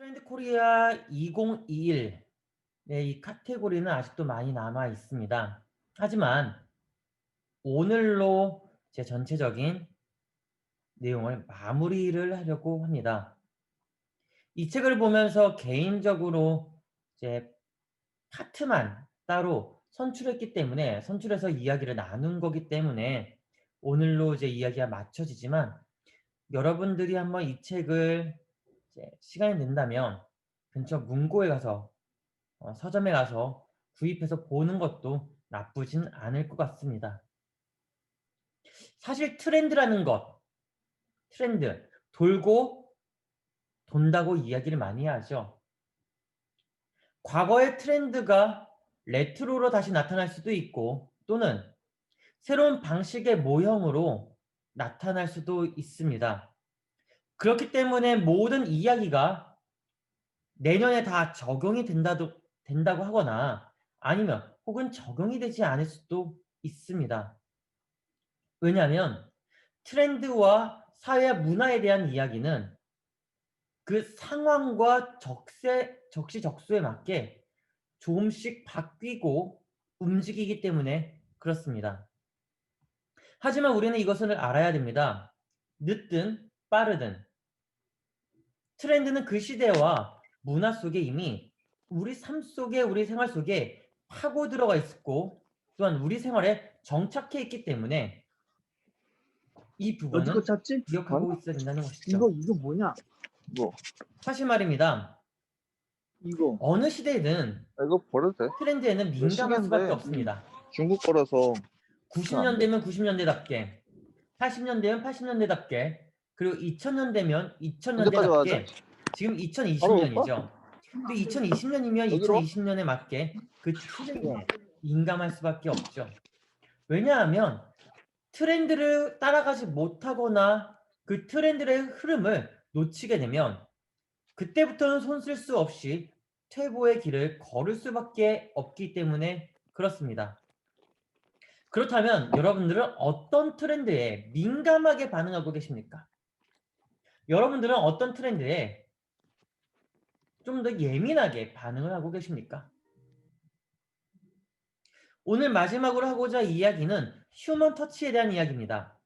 트렌드 코리아 2021. 네, 이 카테고리는 아직도 많이 남아 있습니다. 하지만 오늘로 제 전체적인 내용을 마무리를 하려고 합니다. 이 책을 보면서 개인적으로 이제 파트만 따로 선출했기 때문에 선출해서 이야기를 나눈 거기 때문에 오늘로 이제 이야기가 마쳐지지만 여러분들이 한번 이 책을 이제 시간이 된다면 근처 문고에 가서 서점에 가서 구입해서 보는 것도 나쁘진 않을 것 같습니다. 사실 트렌드라는 것, 트렌드, 돌고 돈다고 이야기를 많이 하죠. 과거의 트렌드가 레트로로 다시 나타날 수도 있고 또는 새로운 방식의 모형으로 나타날 수도 있습니다. 그렇기 때문에 모든 이야기가 내년에 다 적용이 된다고 하거나 아니면 혹은 적용이 되지 않을 수도 있습니다. 왜냐하면 트렌드와 사회 문화에 대한 이야기는 그 상황과 적시적소에 맞게 조금씩 바뀌고 움직이기 때문에 그렇습니다. 하지만 우리는 이것을 알아야 됩니다. 늦든 빠르든 트렌드는 그 시대와 문화 속에 이미 우리 삶 속에 우리 생활 속에 파고 들어가 있었고 또한 우리 생활에 정착해 있기 때문에 이 어디 거 부분은 찾지? 기억하고 있어야 된다는 것이죠. 이거 뭐냐? 이거 사실 말입니다. 이거 어느 시대든 이거 버려도 돼? 트렌드에는 이거 민감할 수밖에 시계인데 없습니다. 중국 거라서 잘 안 돼. 90년대면 90년대답게, 80년대면 80년대답게, 그리고 2000년대면 언제까지 와야죠? 2000년대답게 지금 바로 올까? 2020년이죠. 그리고 2020년이면 여기로 와? 2020년에 맞게 그 틀에 민감할 수밖에 없죠. 왜냐하면 트렌드를 따라가지 못하거나 그 트렌드의 흐름을 놓치게 되면 그때부터는 손 쓸 수 없이 퇴보의 길을 걸을 수밖에 없기 때문에 그렇습니다. 그렇다면 여러분들은 어떤 트렌드에 민감하게 반응하고 계십니까? 여러분들은 어떤 트렌드에 좀 더 예민하게 반응을 하고 계십니까? 오늘 마지막으로 하고자 이야기는 휴먼 터치에 대한 이야기입니다.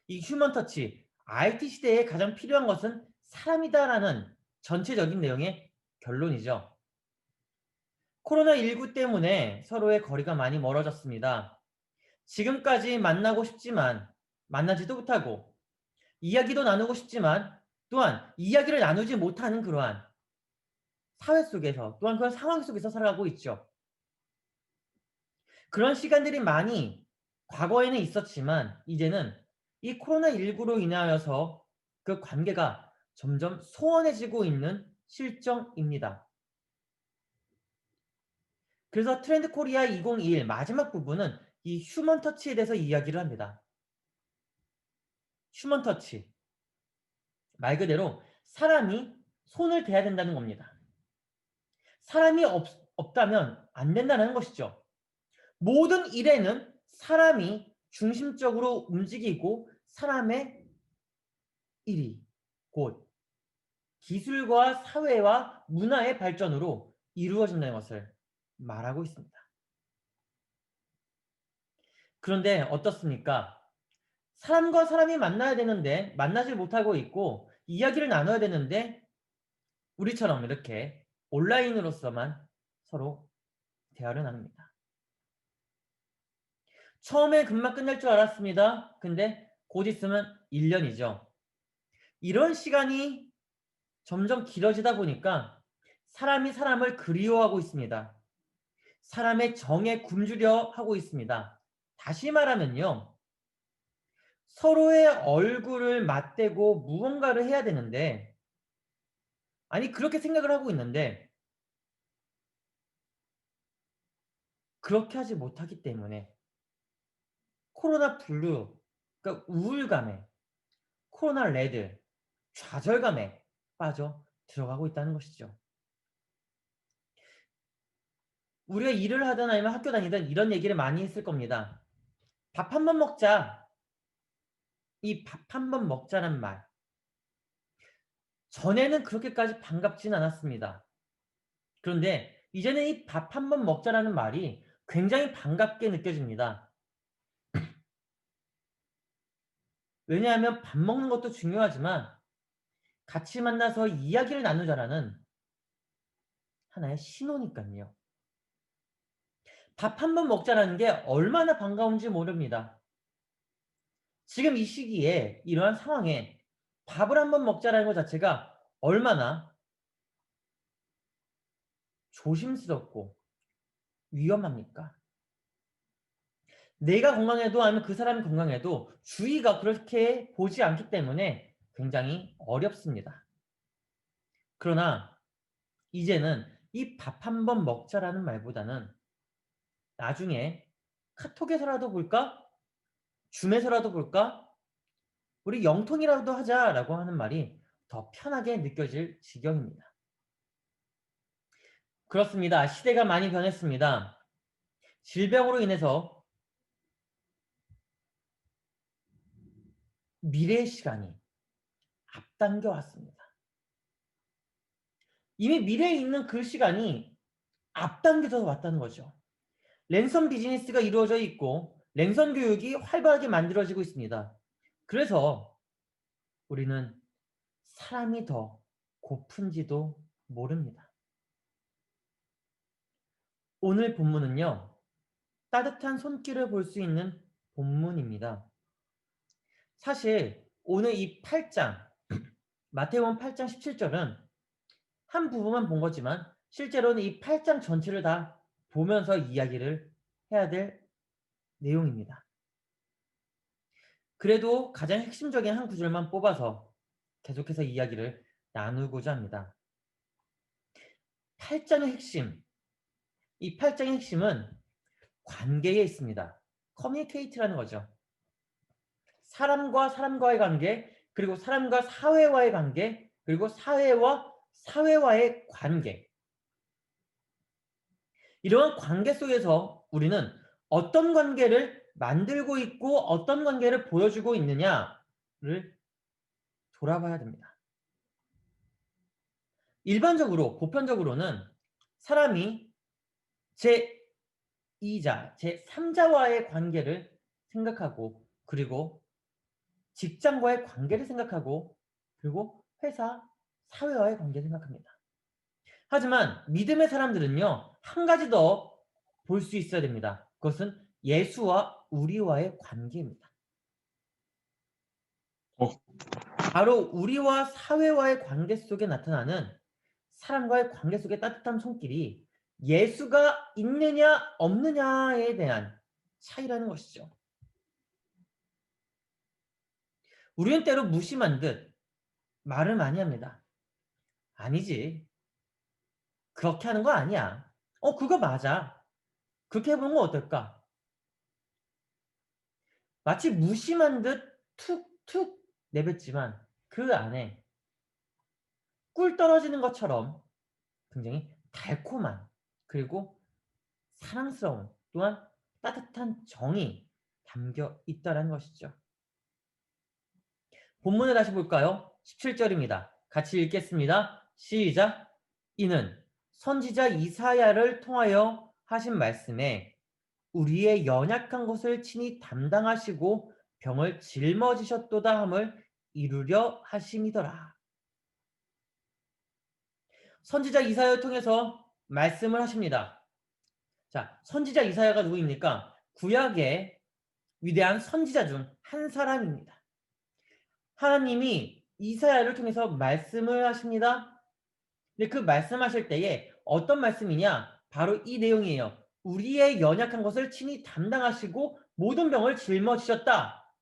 이 휴먼 터치, IT 시대에 가장 필요한 것은 사람이다라는 전체적인 내용의 결론이죠. 코로나19 때문에 서로의 거리가 많이 멀어졌습니다. 지금까지 만나고 싶지만 만나지도 못하고 이야기도 나누고 싶지만 또한 이야기를 나누지 못하는 그러한 사회 속에서 또한 그런 상황 속에서 살아가고 있죠. 그런 시간들이 많이 과거에는 있었지만 이제는 이 코로나19로 인하여서 그 관계가 점점 소원해지고 있는 실정입니다. 그래서 트렌드 코리아 2021 마지막 부분은 이 휴먼 터치에 대해서 이야기를 합니다. 휴먼 터치. 말 그대로 사람이 손을 대야 된다는 겁니다. 사람이 없다면 안 된다는 것이죠. 모든 일에는 사람이 중심적으로 움직이고 사람의 일이 곧 기술과 사회와 문화의 발전으로 이루어진다는 것을 말하고 있습니다. 그런데 어떻습니까? 사람과 사람이 만나야 되는데 만나지 못하고 있고 이야기를 나눠야 되는데 우리처럼 이렇게 온라인으로서만 서로 대화를 나눕니다. 처음에 금방 끝날 줄 알았습니다. 근데 곧 있으면 1년이죠. 이런 시간이 점점 길어지다 보니까 사람이 사람을 그리워하고 있습니다. 사람의 정에 굶주려 하고 있습니다. 다시 말하면요. 서로의 얼굴을 맞대고 무언가를 해야 되는데 아니 그렇게 생각을 하고 있는데 그렇게 하지 못하기 때문에 코로나 블루, 그러니까 우울감에 코로나 레드, 좌절감에 빠져 들어가고 있다는 것이죠. 우리가 일을 하든 아니면 학교 다니든 이런 얘기를 많이 했을 겁니다. 밥 한 번 먹자. 이 밥 한 번 먹자는 말. 전에는 그렇게까지 반갑진 않았습니다. 그런데 이제는 이 밥 한 번 먹자라는 말이 굉장히 반갑게 느껴집니다. 왜냐하면 밥 먹는 것도 중요하지만 같이 만나서 이야기를 나누자라는 하나의 신호니까요. 밥 한 번 먹자라는 게 얼마나 반가운지 모릅니다. 지금 이 시기에 이러한 상황에 밥을 한 번 먹자라는 것 자체가 얼마나 조심스럽고 위험합니까? 내가 건강해도 아니면 그 사람이 건강해도 주위가 그렇게 보지 않기 때문에 굉장히 어렵습니다. 그러나 이제는 이 밥 한 번 먹자라는 말보다는 나중에 카톡에서라도 볼까? 줌에서라도 볼까? 우리 영통이라도 하자라고 하는 말이 더 편하게 느껴질 지경입니다. 그렇습니다. 시대가 많이 변했습니다. 질병으로 인해서 미래의 시간이 앞당겨 왔습니다. 이미 미래에 있는 그 시간이 앞당겨서 왔다는 거죠. 랜선 비즈니스가 이루어져 있고 랜선 교육이 활발하게 만들어지고 있습니다. 그래서 우리는 사람이 더 고픈지도 모릅니다. 오늘 본문은요, 따뜻한 손길을 볼 수 있는 본문입니다. 사실 오늘 이 8장, 마태복음 8장 17절은 한 부분만 본 거지만 실제로는 이 8장 전체를 다 보면서 이야기를 해야 될 내용입니다. 그래도 가장 핵심적인 한 구절만 뽑아서 계속해서 이야기를 나누고자 합니다. 8장의 핵심, 이 8장의 핵심은 관계에 있습니다. 커뮤니케이트라는 거죠. 사람과 사람과의 관계, 그리고 사람과 사회와의 관계, 그리고 사회와 사회와의 관계. 이러한 관계 속에서 우리는 어떤 관계를 만들고 있고 어떤 관계를 보여주고 있느냐를 돌아봐야 됩니다. 일반적으로, 보편적으로는 사람이 제2자, 제3자와의 관계를 생각하고, 그리고 직장과의 관계를 생각하고, 그리고 회사, 사회와의 관계를 생각합니다. 하지만 믿음의 사람들은요, 한 가지 더 볼 수 있어야 됩니다. 그것은 예수와 우리와의 관계입니다. 바로 우리와 사회와의 관계 속에 나타나는 사람과의 관계 속의 따뜻한 손길이 예수가 있느냐 없느냐에 대한 차이라는 것이죠. 우리는 때로 무심한 듯 말을 많이 합니다. 아니지. 그렇게 하는 거 아니야. 그거 맞아. 그렇게 해보는 건 어떨까? 마치 무심한 듯 툭툭 내뱉지만 그 안에 꿀 떨어지는 것처럼 굉장히 달콤한, 그리고 사랑스러운, 또한 따뜻한 정이 담겨 있다는 것이죠. 본문을 다시 볼까요? 17절입니다. 같이 읽겠습니다. 시작! 이는 선지자 이사야를 통하여 하신 말씀에 우리의 연약한 것을 친히 담당하시고 병을 짊어지셨도다 함을 이루려 하심이더라. 선지자 이사야를 통해서 말씀을 하십니다. 자, 선지자 이사야가 누구입니까? 구약의 위대한 선지자 중 한 사람입니다. 하나님이 이사야를 통해서 말씀을 하십니다. 근데 그 말씀하실 때에 어떤 말씀이냐? 바로 이 내용이에요. 우리의 연약한 것을 친히 담당하시고 모든 병을 짊어지셨다.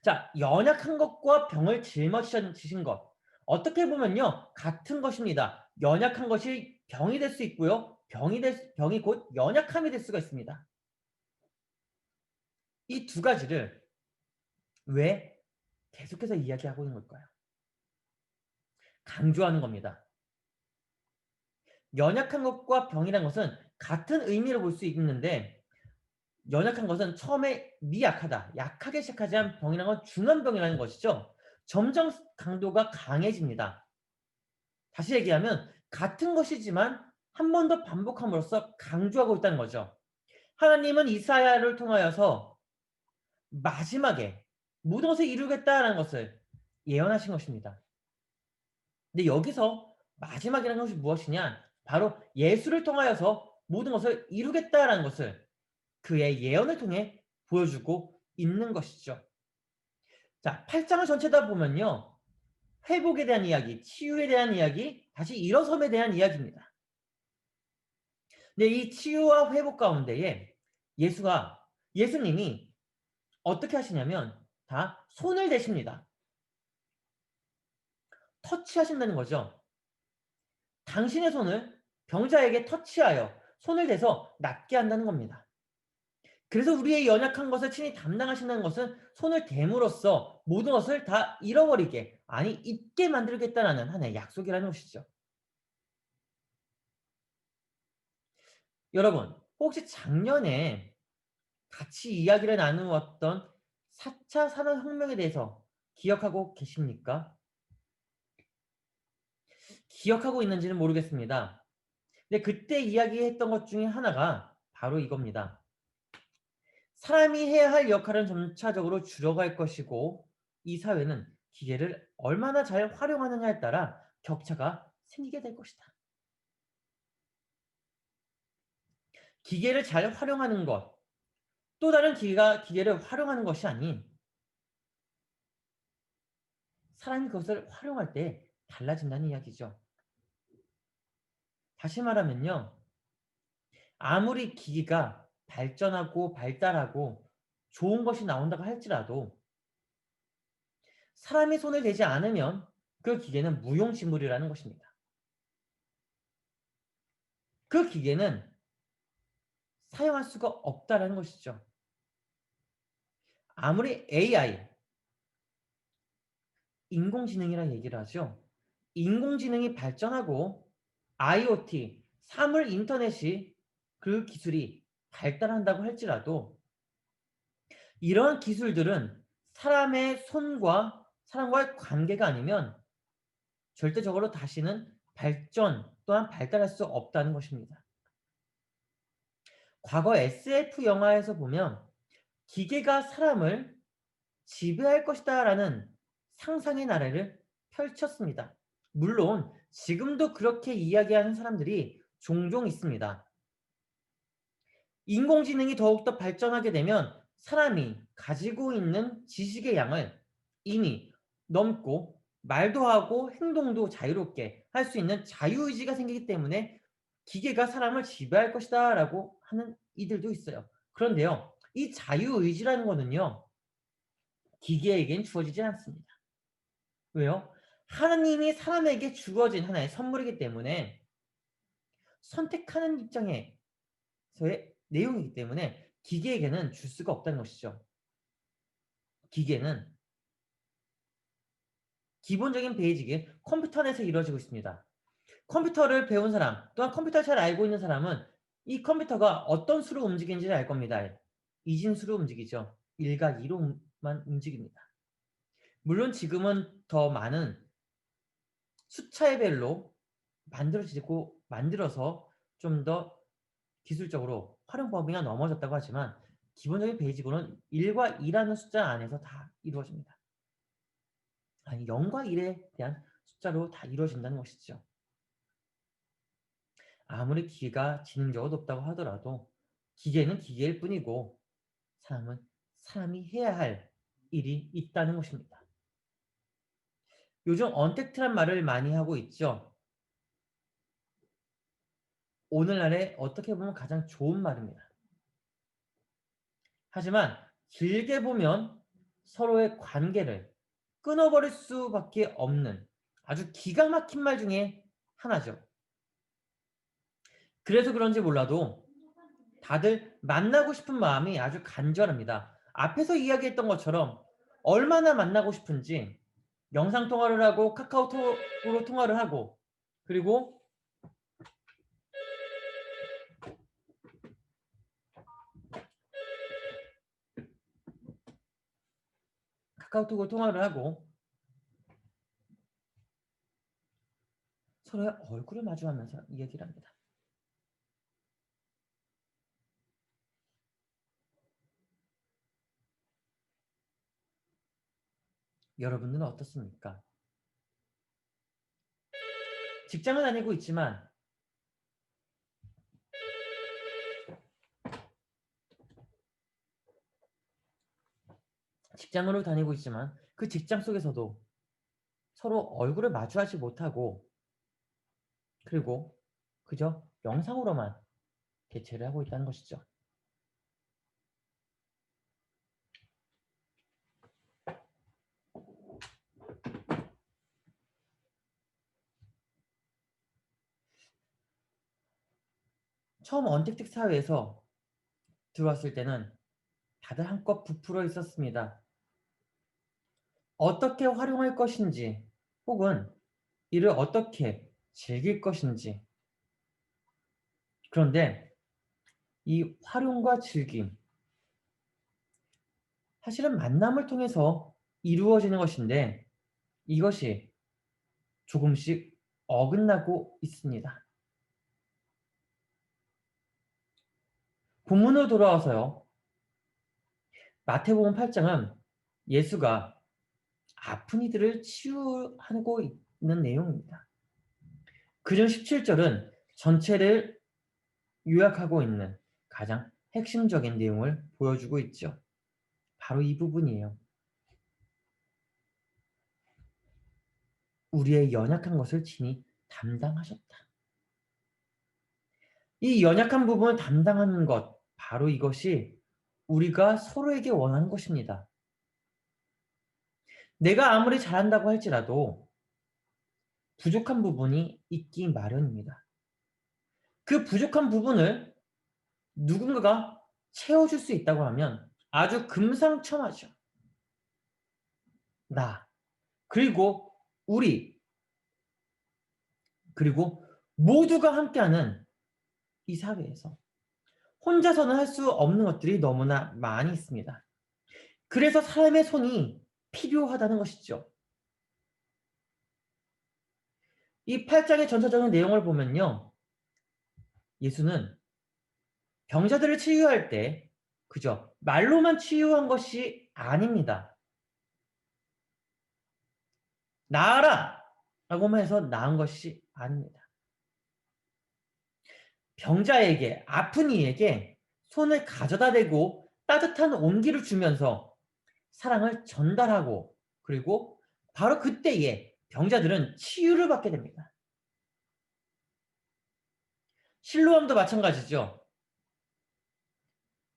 자, 연약한 것과 병을 짊어지신 것. 어떻게 보면요, 같은 것입니다. 연약한 것이 병이 될 수 있고요. 병이 곧 연약함이 될 수가 있습니다. 이 두 가지를 왜 계속해서 이야기하고 있는 걸까요? 강조하는 겁니다. 연약한 것과 병이라는 것은 같은 의미로 볼 수 있는데, 연약한 것은 처음에 미약하다, 약하게 시작하지 않은 병이라는 건 중한 병이라는 것이죠. 점점 강도가 강해집니다. 다시 얘기하면 같은 것이지만 한 번 더 반복함으로써 강조하고 있다는 거죠. 하나님은 이사야를 통하여서 마지막에 모든 것을 이루겠다라는 것을 예언하신 것입니다. 근데 여기서 마지막이라는 것이 무엇이냐? 바로 예수를 통하여서 모든 것을 이루겠다라는 것을 그의 예언을 통해 보여주고 있는 것이죠. 자, 8장을 전체 다 보면요. 회복에 대한 이야기, 치유에 대한 이야기, 다시 일어섬에 대한 이야기입니다. 근데 이 치유와 회복 가운데에 예수님이 어떻게 하시냐면 다 손을 대십니다. 터치하신다는 거죠. 당신의 손을 병자에게 터치하여 손을 대서 낫게 한다는 겁니다. 그래서 우리의 연약한 것을 친히 담당하신다는 것은 손을 댐으로써 모든 것을 다 잃어버리게, 아니 잊게 만들겠다라는 하나의 약속이라는 것이죠. 여러분, 혹시 작년에 같이 이야기를 나누었던 4차 산업혁명에 대해서 기억하고 계십니까? 기억하고 있는지는 모르겠습니다. 근데 그때 이야기했던 것 중에 하나가 바로 이겁니다. 사람이 해야 할 역할은 점차적으로 줄어갈 것이고 이 사회는 기계를 얼마나 잘 활용하느냐에 따라 격차가 생기게 될 것이다. 기계를 잘 활용하는 것, 또 다른 기계가 기계를 활용하는 것이 아닌 사람이 그것을 활용할 때 달라진다는 이야기죠. 다시 말하면요. 아무리 기기가 발전하고 발달하고 좋은 것이 나온다고 할지라도 사람이 손을 대지 않으면 그 기계는 무용지물이라는 것입니다. 그 기계는 사용할 수가 없다는 것이죠. 아무리 AI, 인공지능이라 얘기를 하죠. 인공지능이 발전하고 IoT, 사물 인터넷이 그 기술이 발달한다고 할지라도 이러한 기술들은 사람의 손과 사람과의 관계가 아니면 절대적으로 다시는 발전 또한 발달할 수 없다는 것입니다. 과거 SF 영화에서 보면 기계가 사람을 지배할 것이다 라는 상상의 나래를 펼쳤습니다. 물론 지금도 그렇게 이야기하는 사람들이 종종 있습니다. 인공지능이 더욱더 발전하게 되면 사람이 가지고 있는 지식의 양을 이미 넘고 말도 하고 행동도 자유롭게 할 수 있는 자유의지가 생기기 때문에 기계가 사람을 지배할 것이다 라고 하는 이들도 있어요. 그런데요. 이 자유의지라는 거는요. 기계에겐 주어지지 않습니다. 왜요? 하나님이 사람에게 주어진 하나의 선물이기 때문에 선택하는 입장에서의 내용이기 때문에 기계에게는 줄 수가 없다는 것이죠. 기계는 기본적인 베이직이 컴퓨터 안에서 이루어지고 있습니다. 컴퓨터를 배운 사람 또한 컴퓨터를 잘 알고 있는 사람은 이 컴퓨터가 어떤 수로 움직이는지를 알 겁니다. 이진수로 움직이죠. 1과 2로만 움직입니다. 물론 지금은 더 많은 숫자의 별로 만들어서 좀 더 기술적으로 활용 범위가 넘어졌다고 하지만 기본적인 베이직으로는 1과 2라는 숫자 안에서 다 이루어집니다. 아니 0과 1에 대한 숫자로 다 이루어진다는 것이죠. 아무리 기계가 지능적으로 높다고 하더라도 기계는 기계일 뿐이고 사람은 사람이 해야 할 일이 있다는 것입니다. 요즘 언택트란 말을 많이 하고 있죠. 오늘날에 어떻게 보면 가장 좋은 말입니다. 하지만 길게 보면 서로의 관계를 끊어버릴 수밖에 없는 아주 기가 막힌 말 중에 하나죠. 그래서 그런지 몰라도 다들 만나고 싶은 마음이 아주 간절합니다. 앞에서 이야기했던 것처럼 얼마나 만나고 싶은지 영상통화를 하고 카카오톡으로 통화를 하고 그리고 카카오톡으로 통화를 하고 서로의 얼굴을 마주하면서 이야기를 합니다. 여러분들은 어떻습니까? 직장을 다니고 있지만 그 직장 속에서도 서로 얼굴을 마주하지 못하고 그리고 그저 영상으로만 대체를 하고 있다는 것이죠. 처음 언택트 사회에서 들어왔을 때는 다들 한껏 부풀어 있었습니다. 어떻게 활용할 것인지 혹은 이를 어떻게 즐길 것인지. 그런데 이 활용과 즐김, 사실은 만남을 통해서 이루어지는 것인데 이것이 조금씩 어긋나고 있습니다. 본문으로 돌아와서요. 마태복음 8장은 예수가 아픈 이들을 치유하고 있는 내용입니다. 그중 17절은 전체를 요약하고 있는 가장 핵심적인 내용을 보여주고 있죠. 바로 이 부분이에요. 우리의 연약한 것을 친히 담당하셨다. 이 연약한 부분을 담당하는 것, 바로 이것이 우리가 서로에게 원하는 것입니다. 내가 아무리 잘한다고 할지라도 부족한 부분이 있기 마련입니다. 그 부족한 부분을 누군가가 채워줄 수 있다고 하면 아주 금상첨화죠. 나, 그리고 우리, 그리고 모두가 함께하는 이 사회에서 혼자서는 할 수 없는 것들이 너무나 많이 있습니다. 그래서 사람의 손이 필요하다는 것이죠. 이 8장의 전체적인 내용을 보면요. 예수는 병자들을 치유할 때 그저 말로만 치유한 것이 아닙니다. 나아라! 라고만 해서 나은 것이 아닙니다. 병자에게, 아픈 이에게 손을 가져다 대고 따뜻한 온기를 주면서 사랑을 전달하고 그리고 바로 그때에 병자들은 치유를 받게 됩니다. 실로암도 마찬가지죠.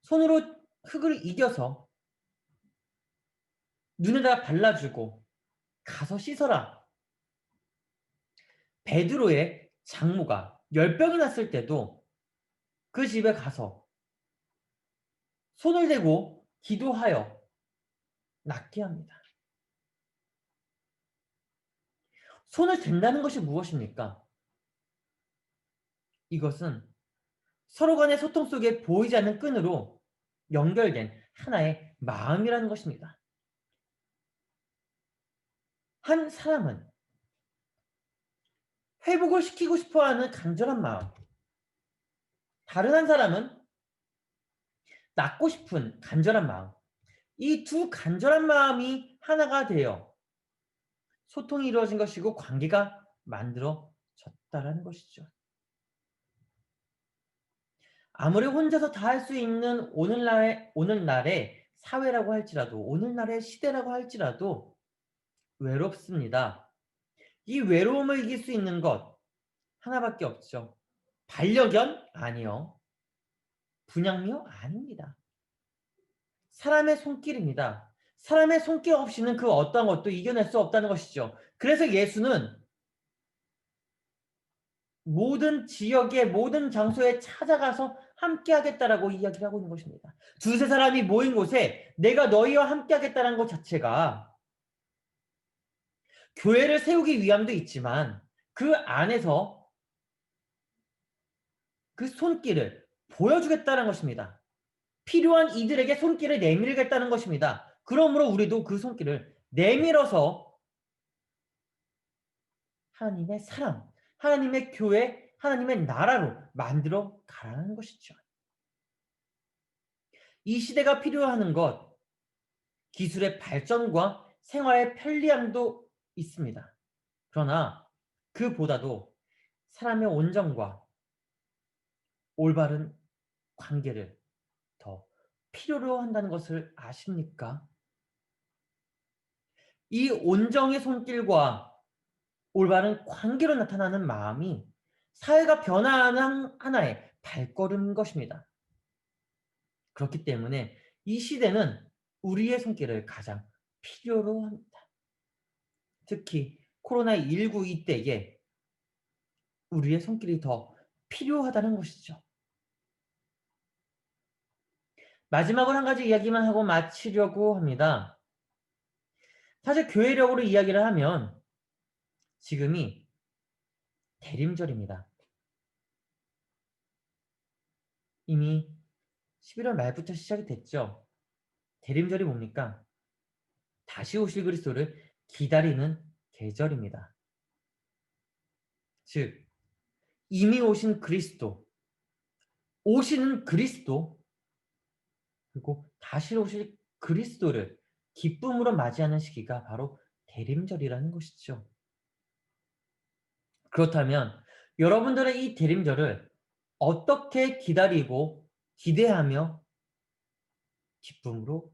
손으로 흙을 이겨서 눈에다 발라주고 가서 씻어라. 베드로의 장모가 열병이 났을 때도 그 집에 가서 손을 대고 기도하여 낫게 합니다. 손을 댄다는 것이 무엇입니까? 이것은 서로 간의 소통 속에 보이지 않는 끈으로 연결된 하나의 마음이라는 것입니다. 한 사람은 회복을 시키고 싶어하는 간절한 마음, 다른 한 사람은 낫고 싶은 간절한 마음, 이 두 간절한 마음이 하나가 되어 소통이 이루어진 것이고 관계가 만들어졌다라는 것이죠. 아무리 혼자서 다 할 수 있는 오늘날의 사회라고 할지라도 오늘날의 시대라고 할지라도 외롭습니다. 이 외로움을 이길 수 있는 것 하나밖에 없죠. 반려견? 아니요. 분양묘? 아닙니다. 사람의 손길입니다. 사람의 손길 없이는 그 어떠한 것도 이겨낼 수 없다는 것이죠. 그래서 예수는 모든 지역에 모든 장소에 찾아가서 함께 하겠다라고 이야기를 하고 있는 것입니다. 두세 사람이 모인 곳에 내가 너희와 함께 하겠다는 것 자체가 교회를 세우기 위함도 있지만 그 안에서 그 손길을 보여주겠다는 것입니다. 필요한 이들에게 손길을 내밀겠다는 것입니다. 그러므로 우리도 그 손길을 내밀어서 하나님의 사랑, 하나님의 교회, 하나님의 나라로 만들어 가라는 것이죠. 이 시대가 필요하는 것, 기술의 발전과 생활의 편리함도 있습니다. 그러나 그보다도 사람의 온정과 올바른 관계를 더 필요로 한다는 것을 아십니까? 이 온정의 손길과 올바른 관계로 나타나는 마음이 사회가 변화하는 하나의 발걸음인 것입니다. 그렇기 때문에 이 시대는 우리의 손길을 가장 필요로 합니다. 특히 코로나19 이때에 우리의 손길이 더 필요하다는 것이죠. 마지막으로 한 가지 이야기만 하고 마치려고 합니다. 사실 교회력으로 이야기를 하면 지금이 대림절입니다. 이미 11월 말부터 시작이 됐죠. 대림절이 뭡니까? 다시 오실 그리스도를 기다리는 계절입니다. 즉, 이미 오신 그리스도, 오시는 그리스도, 그리고 다시 오실 그리스도를 기쁨으로 맞이하는 시기가 바로 대림절이라는 것이죠. 그렇다면 여러분들의 이 대림절을 어떻게 기다리고 기대하며 기쁨으로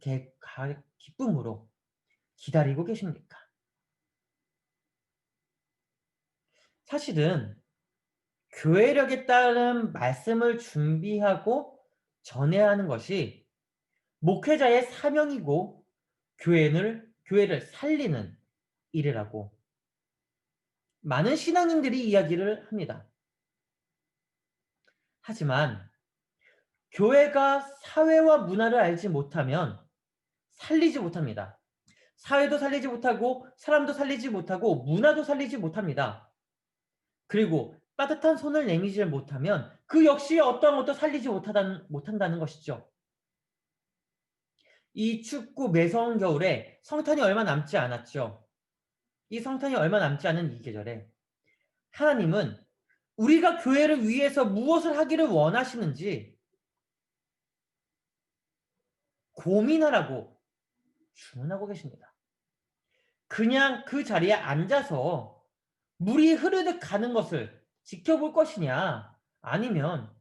기다리고 계십니까? 사실은 교회력에 따른 말씀을 준비하고 전해야 하는 것이 목회자의 사명이고 교회를 살리는 일이라고 많은 신앙인들이 이야기를 합니다. 하지만 교회가 사회와 문화를 알지 못하면 살리지 못합니다. 사회도 살리지 못하고 사람도 살리지 못하고 문화도 살리지 못합니다. 그리고 따뜻한 손을 내미지 못하면 그 역시 어떠한 것도 살리지 못한다는 것이죠. 이 춥고 매서운 겨울에 성탄이 얼마 남지 않았죠. 이 성탄이 얼마 남지 않은 이 계절에 하나님은 우리가 교회를 위해서 무엇을 하기를 원하시는지 고민하라고 주문하고 계십니다. 그냥 그 자리에 앉아서 물이 흐르듯 가는 것을 지켜볼 것이냐, 아니면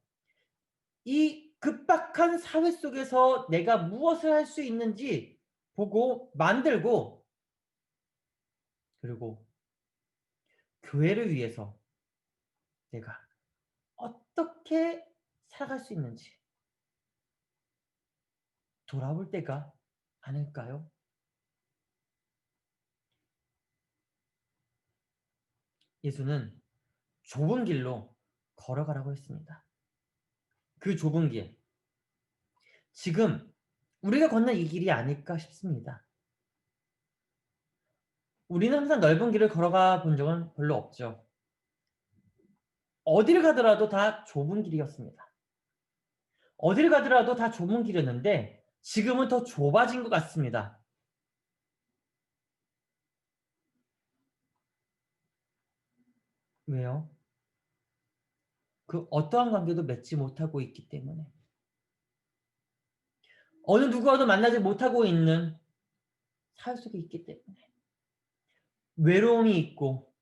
이 급박한 사회 속에서 내가 무엇을 할 수 있는지 보고 만들고, 그리고 교회를 위해서 내가 어떻게 살아갈 수 있는지 돌아볼 때가 아닐까요? 예수는 좁은 길로 걸어가라고 했습니다. 그 좁은 길, 지금 우리가 걷는 이 길이 아닐까 싶습니다. 우리는 항상 넓은 길을 걸어가 본 적은 별로 없죠. 어디를 가더라도 다 좁은 길이었습니다. 어디를 가더라도 다 좁은 길이었는데 지금은 더 좁아진 것 같습니다. 왜요? 그 어떠한 관계도 맺지 못하고 있기 때문에, 어느 누구와도 만나지 못하고 있는 사회 속에 있기 때문에 외로움이 있고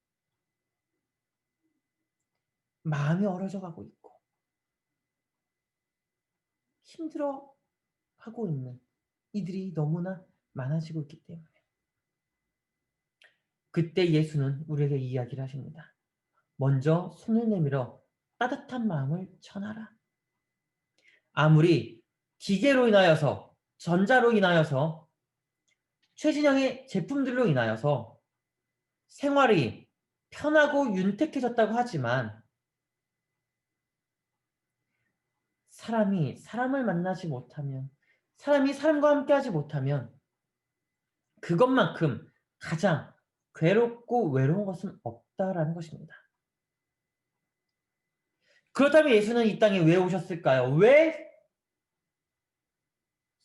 마음이 얼어져 가고 있고 힘들어하고 있는 이들이 너무나 많아지고 있기 때문에, 그때 예수는 우리에게 이야기를 하십니다. 먼저 손을 내밀어 따뜻한 마음을 전하라. 아무리 기계로 인하여서, 전자로 인하여서, 최신형의 제품들로 인하여서 생활이 편하고 윤택해졌다고 하지만 사람이 사람을 만나지 못하면, 사람이 사람과 함께하지 못하면 그것만큼 가장 괴롭고 외로운 것은 없다라는 것입니다. 그렇다면 예수는 이 땅에 왜 오셨을까요? 왜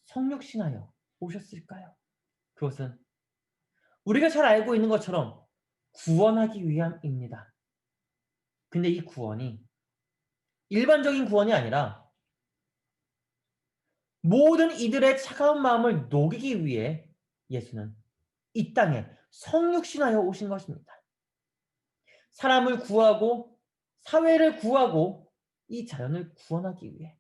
성육신하여 오셨을까요? 그것은 우리가 잘 알고 있는 것처럼 구원하기 위함입니다. 근데 이 구원이 일반적인 구원이 아니라 모든 이들의 차가운 마음을 녹이기 위해 예수는 이 땅에 성육신하여 오신 것입니다. 사람을 구하고 사회를 구하고 이 자연을 구원하기 위해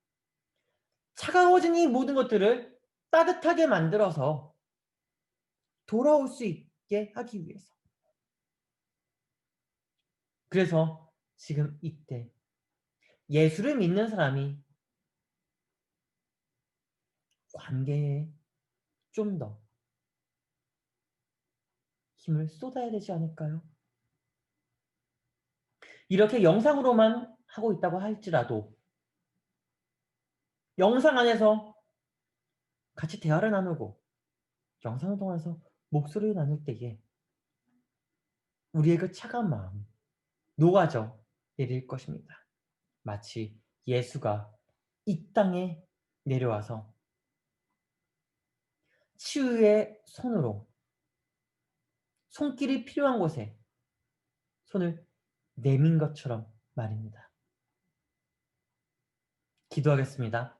차가워진 이 모든 것들을 따뜻하게 만들어서 돌아올 수 있게 하기 위해서. 그래서 지금 이때 예수를 믿는 사람이 관계에 좀 더 힘을 쏟아야 되지 않을까요? 이렇게 영상으로만 하고 있다고 할지라도 영상 안에서 같이 대화를 나누고 영상을 통해서 목소리를 나눌 때에 우리의 그 차가운 마음 녹아져 내릴 것입니다. 마치 예수가 이 땅에 내려와서 치유의 손으로 손길이 필요한 곳에 손을 내민 것처럼 말입니다. 기도하겠습니다.